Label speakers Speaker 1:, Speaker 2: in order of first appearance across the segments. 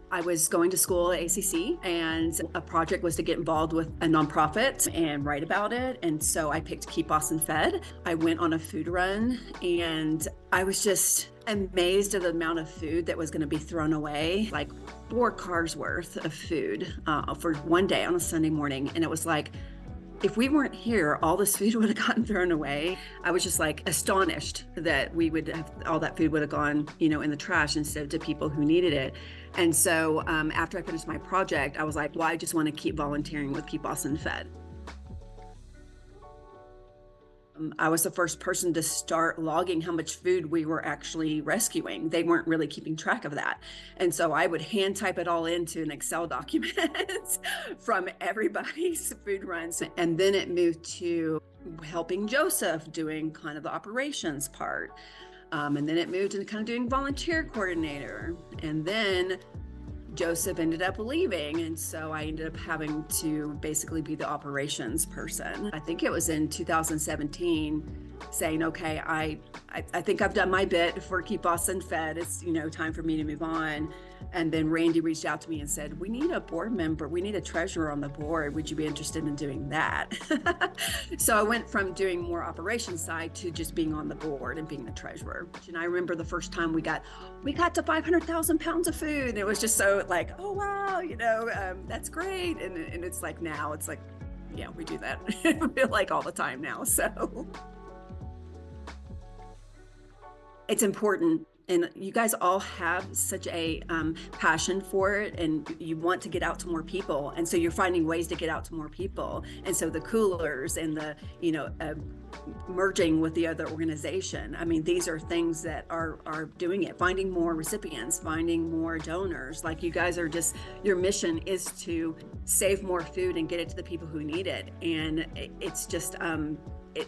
Speaker 1: I was going to school at ACC, and a project was to get involved with a nonprofit and write about it. And so I picked Keep Boston Fed. I went on a food run, and I was just amazed at the amount of food that was going to be thrown away, like 4 cars worth of food for one day on a Sunday morning. And it was like, if we weren't here, all this food would have gotten thrown away. I was just like astonished that we would have all that food would have gone, in the trash instead of to people who needed it. And so after I finished my project, I was like, well, I just want to keep volunteering with Keep Boston Fed. I was the first person to start logging how much food we were actually rescuing. They weren't really keeping track of that. And so I would hand type it all into an Excel document from everybody's food runs. And then it moved to helping Joseph doing kind of the operations part. And then it moved into kind of doing volunteer coordinator. And then Joseph ended up leaving. And so I ended up having to basically be the operations person. I think it was in 2017 saying, okay, I think I've done my bit for Keep Boston Fed. It's, time for me to move on. And then Randy reached out to me and said, we need a board member. We need a treasurer on the board. Would you be interested in doing that? So I went from doing more operations side to just being on the board and being the treasurer. And I remember the first time we got to 500,000 pounds of food. And it was just so like, oh, wow, that's great. And it's like, now it's like, yeah, we do that like all the time now. So it's important. And you guys all have such a passion for it, and you want to get out to more people. And so you're finding ways to get out to more people. And so the coolers and the, merging with the other organization. I mean, these are things that are doing it, finding more recipients, finding more donors. Like you guys are just, your mission is to save more food and get it to the people who need it. And it's just,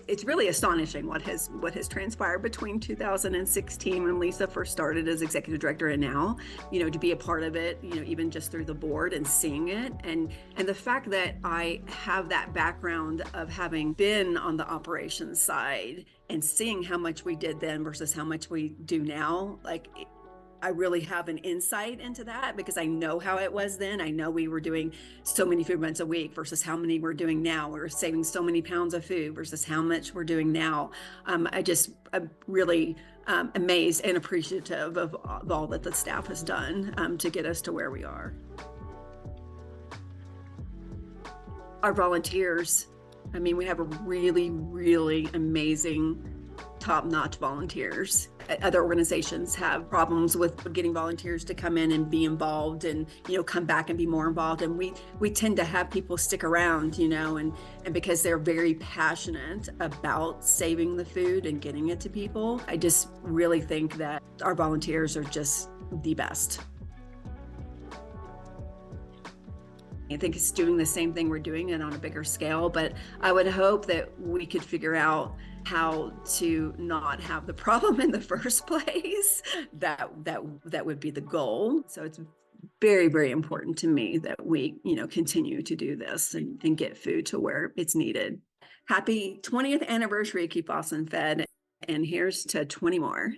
Speaker 1: it's really astonishing what has transpired between 2016 when Lisa first started as executive director and now, to be a part of it, even just through the board and seeing it. And the fact that I have that background of having been on the operations side and seeing how much we did then versus how much we do now, I really have an insight into that because I know how it was then. I know we were doing so many food runs a week versus how many we're doing now. We're saving so many pounds of food versus how much we're doing now. I'm really amazed and appreciative of all that the staff has done to get us to where we are. Our volunteers, we have a really, really amazing top-notch volunteers. Other organizations have problems with getting volunteers to come in and be involved and, come back and be more involved. And we tend to have people stick around, and because they're very passionate about saving the food and getting it to people. I just really think that our volunteers are just the best. I think it's doing the same thing we're doing and on a bigger scale, but I would hope that we could figure out how to not have the problem in the first place. That would be the goal. So it's very, very important to me that we, continue to do this and get food to where it's needed. Happy 20th anniversary, Keep Boston Fed, and here's to 20 more.